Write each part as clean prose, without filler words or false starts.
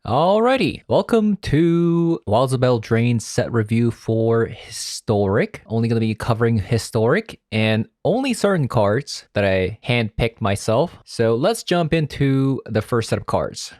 Alrighty, welcome to Eldraine set review for Historic. Only going to be covering Historic and only certain cards that I handpicked myself. So let's jump into the first set of cards.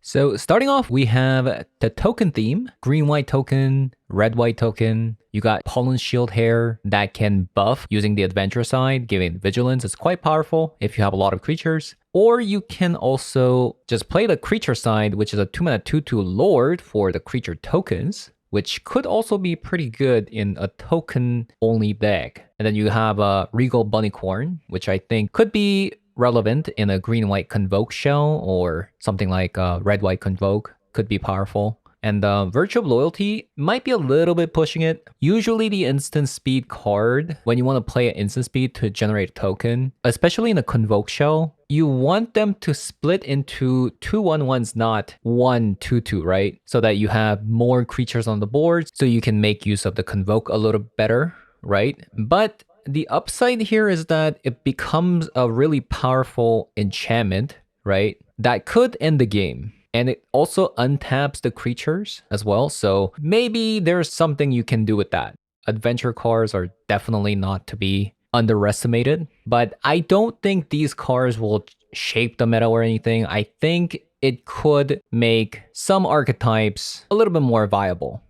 So starting off, we have the token theme, green-white token, red-white token. You got Pollen Shield Hair that can buff using the adventure side, giving vigilance. It's quite powerful if you have a lot of creatures. Or you can also just play the creature side, which is a 2-mana 2/2 Lord for the creature tokens, which could also be pretty good in a token-only deck. And then you have a Regal Bunnycorn, which I think could be relevant in a green-white Convoke shell, or something like red-white Convoke could be powerful. And Virtue of Loyalty might be a little bit pushing it. Usually the instant speed card, when you want to play an instant speed to generate a token, especially in a Convoke shell, you want them to split into 2/1/1s, not 1/2/2, right? So that you have more creatures on the board, so you can make use of the Convoke a little better, right? But the upside here is that it becomes a really powerful enchantment, right? That could end the game. And it also untaps the creatures as well. So maybe there's something you can do with that. Adventure cards are definitely not to be underestimated. But I don't think these cards will shape the meta or anything. I think it could make some archetypes a little bit more viable.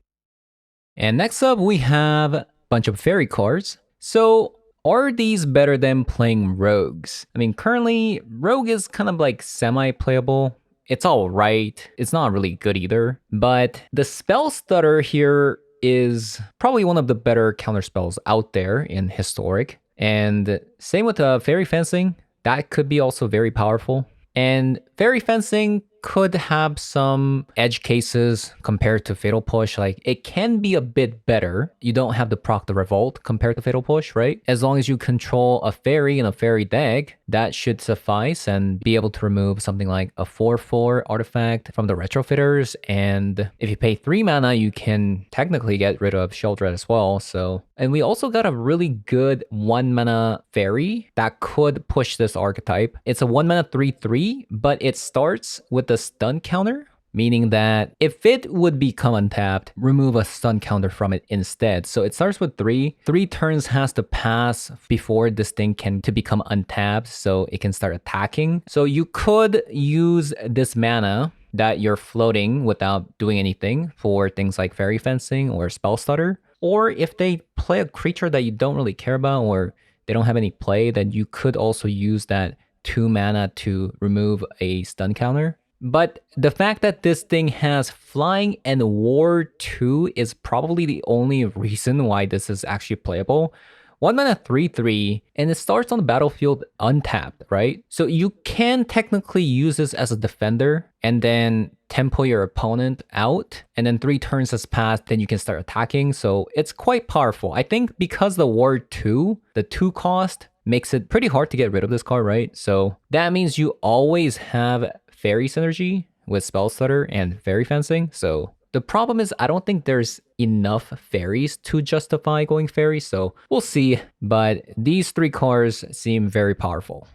And next up, we have a bunch of fairy cards. So are these better than playing rogues? I mean, currently, rogue is kind of like semi-playable. It's all right. It's not really good either. But the spell stutter here is probably one of the better counter spells out there in Historic. And same with Fairy Fencing. That could be also very powerful. And Fairy Fencing could have some edge cases compared to Fatal Push. Like, it can be a bit better. You don't have to proc the Revolt compared to Fatal Push, right? As long as you control a fairy in a fairy deck, that should suffice and be able to remove something like a 4/4 artifact from the Retrofitters. And if you pay 3 mana, you can technically get rid of Sheldred as well. So, and we also got a really good 1 mana fairy that could push this archetype. It's a 1 mana 3/3, but it starts with the stun counter, meaning that if it would become untapped, remove a stun counter from it instead. So it starts with 3. 3 turns has to pass before this thing can to become untapped, so it can start attacking. So you could use this mana that you're floating without doing anything for things like Fairy Fencing or Spell Stutter. Or if they play a creature that you don't really care about or they don't have any play, then you could also use that 2 mana to remove a stun counter. But the fact that this thing has flying and war 2 is probably the only reason why this is actually playable. 1 mana 3/3, and it starts on the battlefield untapped, right? So you can technically use this as a defender and then tempo your opponent out, and then 3 turns has passed, then you can start attacking. So it's quite powerful. I think because the war 2, the 2 cost, makes it pretty hard to get rid of this card, right? So that means you always have Faerie Synergy with Spell Stutter and Fairy Fencing. So the problem is I don't think there's enough fairies to justify going fairy, so we'll see. But these 3 cards seem very powerful.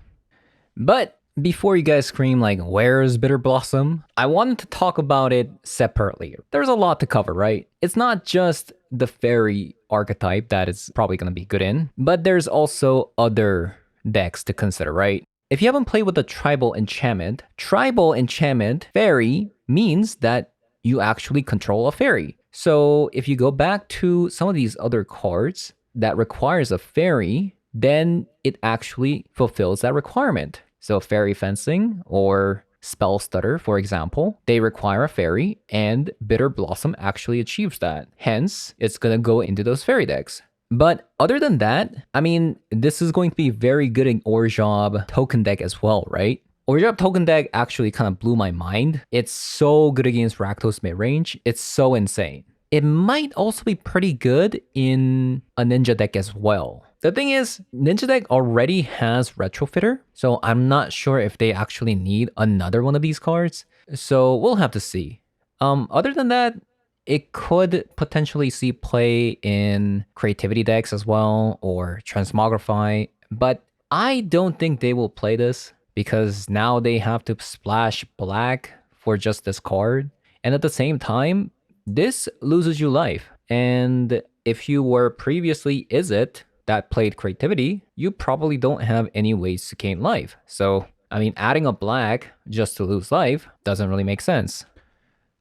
But before you guys scream like, where's Bitterblossom? I wanted to talk about it separately. There's a lot to cover, right? It's not just the fairy archetype that is probably going to be good in, but there's also other decks to consider, right? If you haven't played with the tribal enchantment fairy means that you actually control a fairy. So if you go back to some of these other cards that requires a fairy, then it actually fulfills that requirement. So Fairy Fencing or Spell Stutter, for example, they require a fairy, and Bitterblossom actually achieves that. Hence, it's going to go into those fairy decks. But other than that, I mean, this is going to be very good in Orzhov token deck as well, right? Orzhov token deck actually kind of blew my mind. It's so good against Rakdos midrange. It's so insane. It might also be pretty good in a Ninja deck as well. The thing is, Ninja deck already has Retrofitter, so I'm not sure if they actually need another one of these cards. So we'll have to see. Other than that, it could potentially see play in creativity decks as well, or Transmogrify, but I don't think they will play this because now they have to splash black for just this card. And at the same time, this loses you life. And if you were previously Izzet that played creativity, you probably don't have any ways to gain life. So, I mean, adding a black just to lose life doesn't really make sense.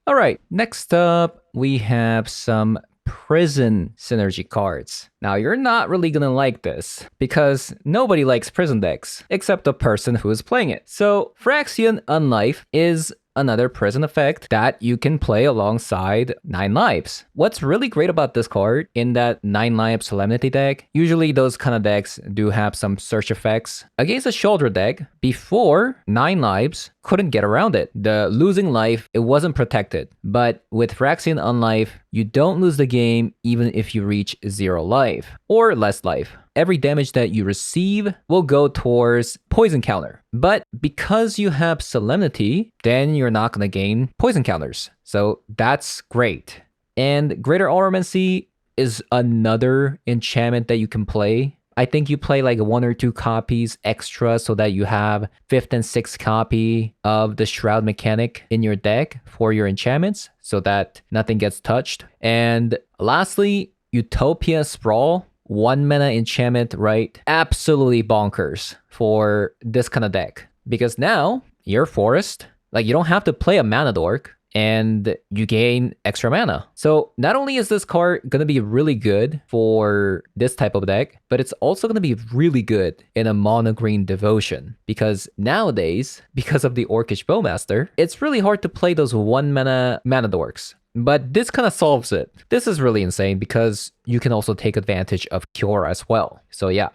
All right, next up, we have some prison synergy cards. Now, you're not really gonna like this because nobody likes prison decks except the person who is playing it. So, Phyrexian Unlife is another prison effect that you can play alongside 9 lives. What's really great about this card in that 9 life Solemnity deck, usually those kind of decks do have some search effects. Against a shoulder deck, before 9 lives couldn't get around it. The losing life, it wasn't protected. But with Phyrexian Unlife, you don't lose the game even if you reach 0 life or less life. Every damage that you receive will go towards poison counter. But because you have Solemnity, then you're not going to gain poison counters. So that's great. And Greater Auramancy is another enchantment that you can play. I think you play like 1 or 2 copies extra so that you have 5th and 6th copy of the Shroud mechanic in your deck for your enchantments so that nothing gets touched. And lastly, Utopia Sprawl. 1 mana enchantment, right? Absolutely bonkers for this kind of deck. Because now, your forest, like you don't have to play a mana dork and you gain extra mana. So not only is this card going to be really good for this type of deck, but it's also going to be really good in a mono green devotion. Because nowadays, because of the Orcish Bowmaster, it's really hard to play those 1 mana dorks. But this kind of solves it. This is really insane because you can also take advantage of Cure as well. So yeah.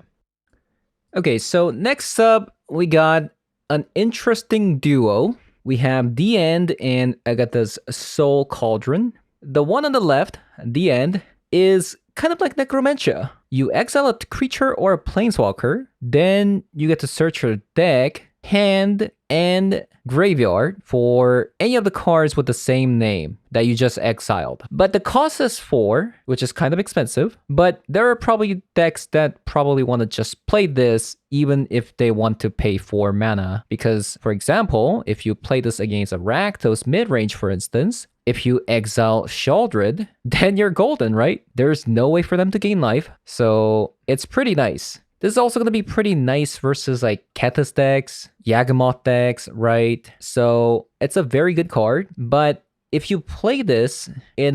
Okay, so next up, we got an interesting duo. We have The End and Agatha's Soul Cauldron. The one on the left, The End, is kind of like Necromentia. You exile a creature or a planeswalker, then you get to search your deck, hand, and graveyard for any of the cards with the same name that you just exiled. But the cost is 4, which is kind of expensive, but there are probably decks that probably want to just play this even if they want to pay 4 mana. Because, for example, if you play this against a Rakdos midrange, for instance, if you exile Sheoldred, then you're golden, right? There's no way for them to gain life, so it's pretty nice. This is also going to be pretty nice versus like Kethis decks, Yawgmoth decks, right? So it's a very good card, but if you play this in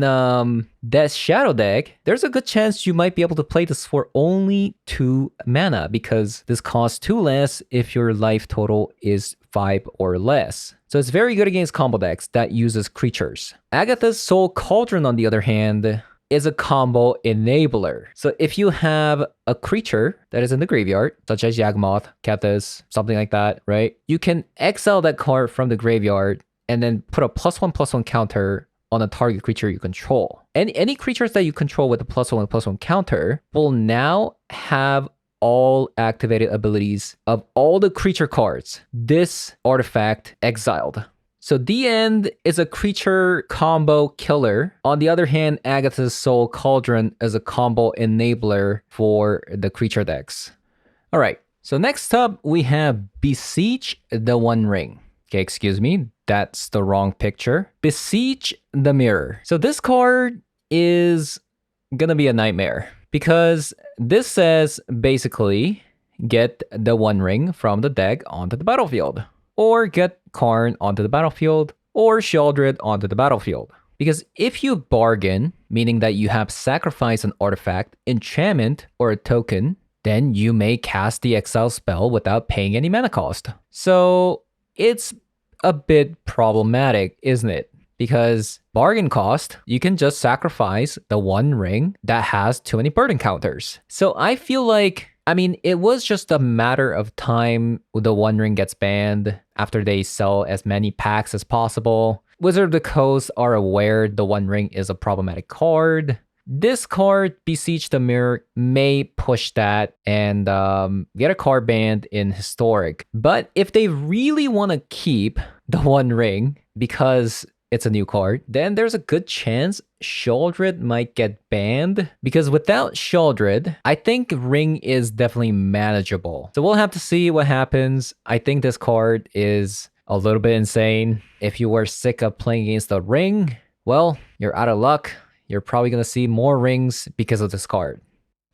Death Shadow deck, there's a good chance you might be able to play this for only 2 mana because this costs 2 less if your life total is 5 or less. So it's very good against combo decks that uses creatures. Agatha's Soul Cauldron, on the other hand, is a combo enabler. So if you have a creature that is in the graveyard, such as Yawgmoth, Kethis, something like that, right? You can exile that card from the graveyard and then put a +1/+1 counter on a target creature you control. And any creatures that you control with a +1/+1 counter will now have all activated abilities of all the creature cards this artifact exiled. So The End is a creature combo killer. On the other hand, Agatha's Soul Cauldron is a combo enabler for the creature decks. All right, so next up we have Beech the One Ring. Okay, excuse me, that's the wrong picture. Beseech the Mirror. So this card is gonna be a nightmare because this says basically get the One Ring from the deck onto the battlefield, or get Karn onto the battlefield, or Sheoldred onto the battlefield. Because if you bargain, meaning that you have sacrificed an artifact, enchantment, or a token, then you may cast the exile spell without paying any mana cost. So it's a bit problematic, isn't it? Because bargain cost, you can just sacrifice the One Ring that has too many burden counters. So I feel like, I mean, it was just a matter of time the One Ring gets banned after they sell as many packs as possible. Wizard of the Coast are aware the One Ring is a problematic card. This card, Beseech the Mirror, may push that and get a card banned in Historic. But if they really want to keep the One Ring because it's a new card, then there's a good chance Sheoldred might get banned, because without Sheoldred, I think Ring is definitely manageable. So we'll have to see what happens. I think this card is a little bit insane. If you were sick of playing against the ring, well, you're out of luck. You're probably going to see more rings because of this card.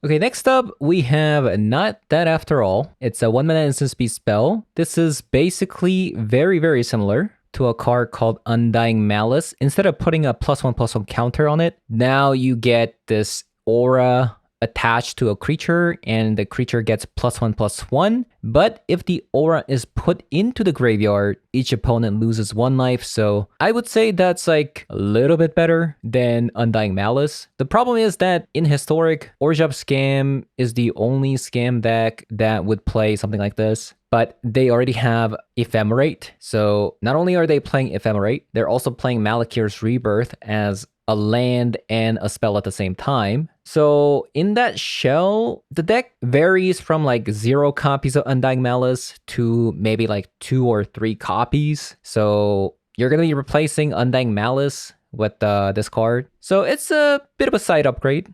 Okay, next up, we have Not That After All. It's a 1-mana instant speed spell. This is basically very similar to a card called Undying Malice. Instead of putting a +1/+1 counter on it, now you get this aura attached to a creature, and the creature gets +1/+1. But if the aura is put into the graveyard, each opponent loses 1 life. So I would say that's like a little bit better than Undying Malice. The problem is that in Historic, Orzhov Scam is the only scam deck that would play something like this. But they already have Ephemerate. So not only are they playing Ephemerate, they're also playing Malakir's Rebirth as a land and a spell at the same time. So in that shell, the deck varies from like 0 copies of Undying Malice to maybe like 2 or 3 copies. So you're going to be replacing Undying Malice with this card. So it's a bit of a side upgrade.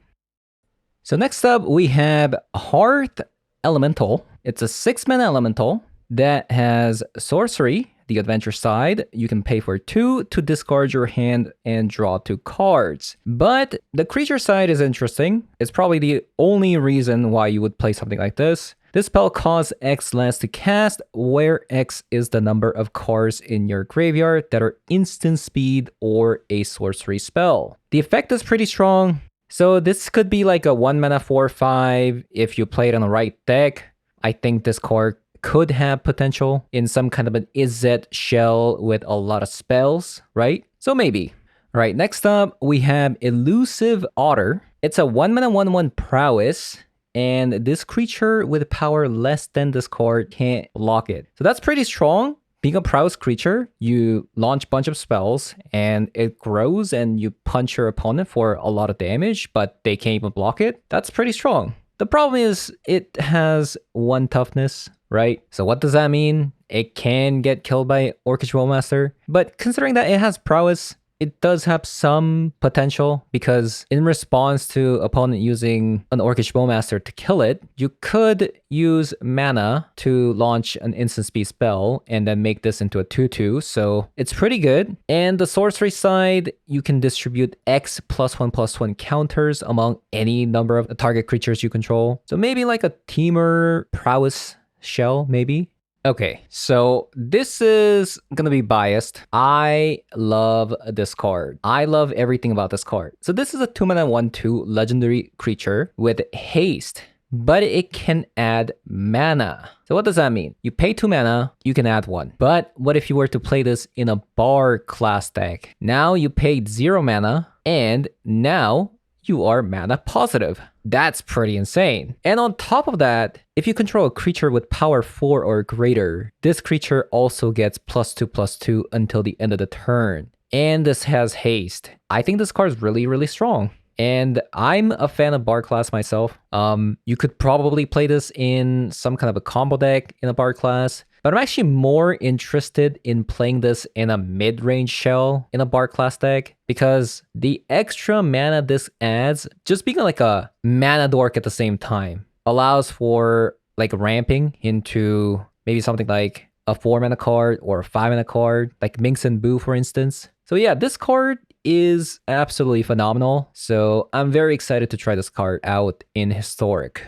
So next up, we have Hearth Elemental. It's a 6-mana elemental that has sorcery. The adventure side, you can pay for 2 to discard your hand and draw 2 cards. But the creature side is interesting. It's probably the only reason why you would play something like this. This spell costs X less to cast, where X is the number of cards in your graveyard that are instant speed or a sorcery spell. The effect is pretty strong. So this could be like a 1-mana 4/5 if you play it on the right deck. I think this card could have potential in some kind of an Izzet shell with a lot of spells, right? So maybe. All right, next up, we have Elusive Otter. It's a 1-mana 1/1 prowess, and this creature with power less than this card can't block it. So that's pretty strong. Being a prowess creature, you launch a bunch of spells, and it grows, and you punch your opponent for a lot of damage, but they can't even block it. That's pretty strong. The problem is it has 1 toughness, right? So what does that mean? It can get killed by Orcish Bowmaster, but considering that it has prowess, it does have some potential, because in response to opponent using an Orcish Bowmaster to kill it, you could use mana to launch an instant speed spell and then make this into a 2/2, so it's pretty good. And the sorcery side, you can distribute X +1/+1 counters among any number of target creatures you control. So maybe like a Teamer prowess shell, maybe? Okay, so this is gonna be biased. I love this card. I love everything about this card. So this is a 2-mana 1/2 legendary creature with haste, but it can add mana. So what does that mean? You pay 2 mana, you can add 1. But what if you were to play this in a bar class deck? Now you paid 0 mana, and now you are mana positive. That's pretty insane. And on top of that, if you control a creature with power 4 or greater, this creature also gets +2/+2 until the end of the turn. And this has haste. I think this card is really strong. And I'm a fan of bar class myself. You could probably play this in some kind of a combo deck in a bar class. But I'm actually more interested in playing this in a mid-range shell in a bar class deck, because the extra mana this adds, just being like a mana dork at the same time, allows for like ramping into maybe something like a 4-mana card or a 5-mana card, like Minx and Boo, for instance. So yeah, this card is absolutely phenomenal. So I'm very excited to try this card out in Historic.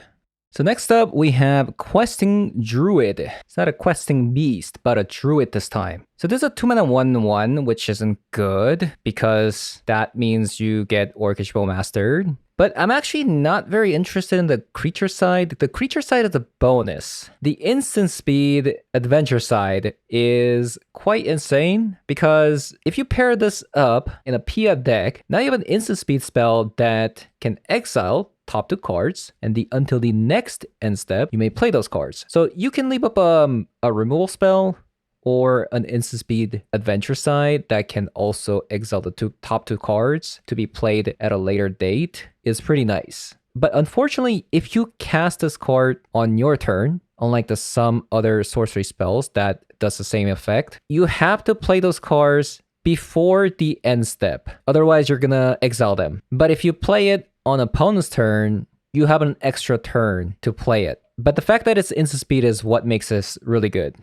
So next up, we have Questing Druid. It's not a questing beast, but a druid this time. So this is a 2-mana 1/1, which isn't good, because that means you get Orcish Bowmastered. But I'm actually not very interested in the creature side. The creature side is a bonus. The instant speed adventure side is quite insane, because if you pair this up in a Pia deck, now you have an instant speed spell that can exile top 2 cards, and until the next end step, you may play those cards. So you can leave up a removal spell or an instant speed adventure side that can also exile the top 2 cards to be played at a later date. Is pretty nice. But unfortunately, if you cast this card on your turn, unlike some other sorcery spells that does the same effect, you have to play those cards before the end step. Otherwise, you're gonna exile them. But if you play it on opponent's turn, you have an extra turn to play it. But the fact that it's instant speed is what makes this really good.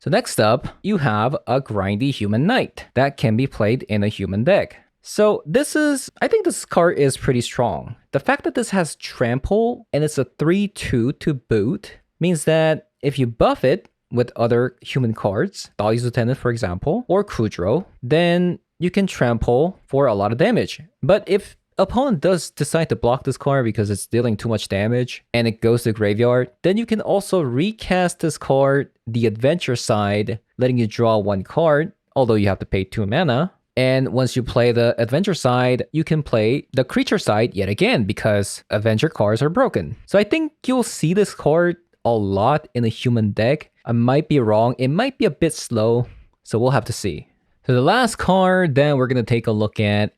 So next up, you have a grindy human knight that can be played in a human deck. So I think this card is pretty strong. The fact that this has trample and it's a 3/2 to boot means that if you buff it with other human cards, Dahlia's Lieutenant for example, or Kudrow, then you can trample for a lot of damage. But if opponent does decide to block this card because it's dealing too much damage and it goes to the graveyard, then you can also recast this card, the adventure side, letting you draw 1 card, although you have to pay 2 mana. And once you play the adventure side, you can play the creature side yet again because adventure cards are broken. So I think you'll see this card a lot in a human deck. I might be wrong. It might be a bit slow, so we'll have to see. So the last card that we're going to take a look at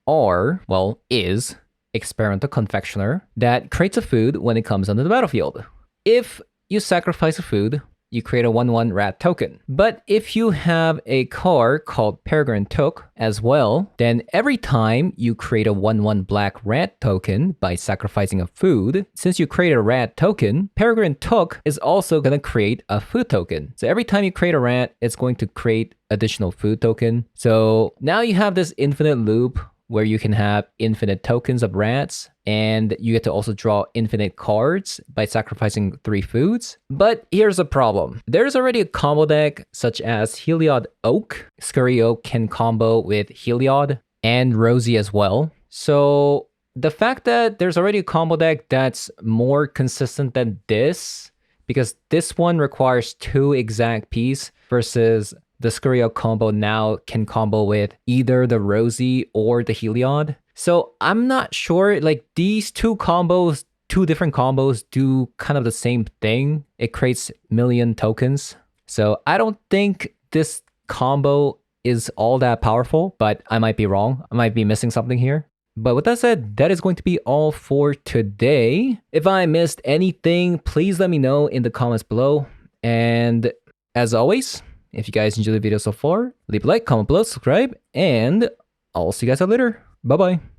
is Experimental Confectioner that creates a food when it comes onto the battlefield. If you sacrifice a food, you create a 1/1 rat token. But if you have a card called Peregrine Took as well, then every time you create a 1/1 black rat token by sacrificing a food, since you create a rat token, Peregrine Took is also going to create a food token. So every time you create a rat, it's going to create additional food token. So now you have this infinite loop where you can have infinite tokens of rats, and you get to also draw infinite cards by sacrificing 3 foods. But here's a problem. There's already a combo deck such as Heliod Oak. Scurry Oak can combo with Heliod and Rosie as well. So the fact that there's already a combo deck that's more consistent than this, because this one requires 2 exact pieces versus the Scurry Oak combo now can combo with either the Rosie or the Heliod. So I'm not sure, like these 2 different combos do kind of the same thing. It creates million tokens. So I don't think this combo is all that powerful, but I might be wrong. I might be missing something here. But with that said, that is going to be all for today. If I missed anything, please let me know in the comments below. And as always, if you guys enjoyed the video so far, leave a like, comment below, subscribe, and I'll see you guys out later. Bye-bye.